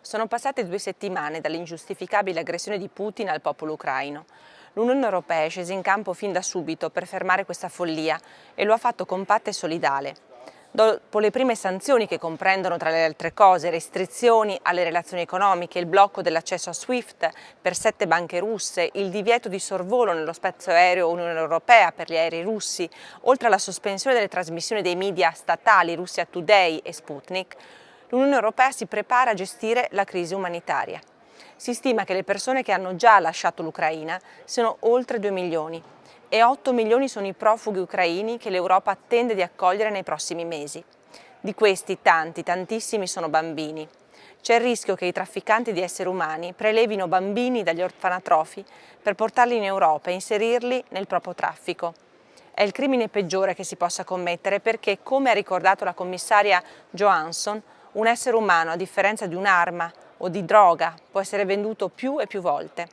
Sono passate 2 settimane dall'ingiustificabile aggressione di Putin al popolo ucraino. L'Unione Europea è scesa in campo fin da subito per fermare questa follia e lo ha fatto compatta e solidale. Dopo le prime sanzioni che comprendono tra le altre cose restrizioni alle relazioni economiche, il blocco dell'accesso a SWIFT per 7 banche russe, il divieto di sorvolo nello spazio aereo Unione Europea per gli aerei russi, oltre alla sospensione delle trasmissioni dei media statali Russia Today e Sputnik, l'Unione Europea si prepara a gestire la crisi umanitaria. Si stima che le persone che hanno già lasciato l'Ucraina siano oltre 2 milioni e 8 milioni sono i profughi ucraini che l'Europa attende di accogliere nei prossimi mesi. Di questi tantissimi sono bambini. C'è il rischio che i trafficanti di esseri umani prelevino bambini dagli orfanatrofi per portarli in Europa e inserirli nel proprio traffico. È il crimine peggiore che si possa commettere perché, come ha ricordato la commissaria Johansson, un essere umano, a differenza di un'arma o di droga, può essere venduto più e più volte.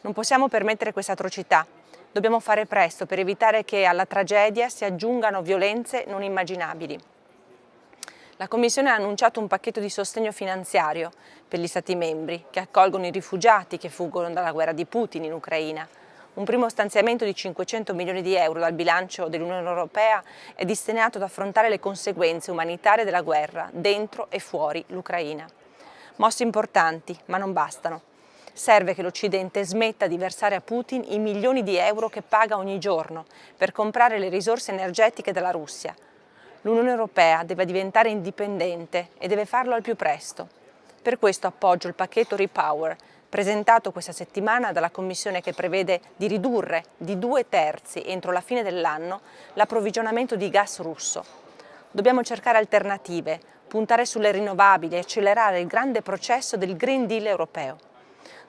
Non possiamo permettere questa atrocità. Dobbiamo fare presto per evitare che alla tragedia si aggiungano violenze non immaginabili. La Commissione ha annunciato un pacchetto di sostegno finanziario per gli Stati membri che accolgono i rifugiati che fuggono dalla guerra di Putin in Ucraina. Un primo stanziamento di 500 milioni di euro dal bilancio dell'Unione Europea è destinato ad affrontare le conseguenze umanitarie della guerra dentro e fuori l'Ucraina. Mosse importanti, ma non bastano. Serve che l'Occidente smetta di versare a Putin i milioni di euro che paga ogni giorno per comprare le risorse energetiche dalla Russia. L'Unione Europea deve diventare indipendente e deve farlo al più presto. Per questo appoggio il pacchetto REPower, presentato questa settimana dalla Commissione, che prevede di ridurre di 2/3 entro la fine dell'anno l'approvvigionamento di gas russo. Dobbiamo cercare alternative, puntare sulle rinnovabili e accelerare il grande processo del Green Deal europeo.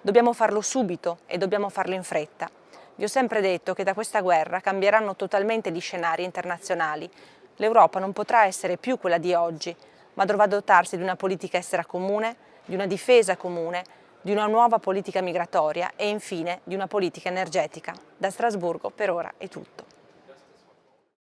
Dobbiamo farlo subito e dobbiamo farlo in fretta. Vi ho sempre detto che da questa guerra cambieranno totalmente gli scenari internazionali. L'Europa non potrà essere più quella di oggi, ma dovrà dotarsi di una politica estera comune, di una difesa comune, di una nuova politica migratoria e infine di una politica energetica. Da Strasburgo per ora è tutto.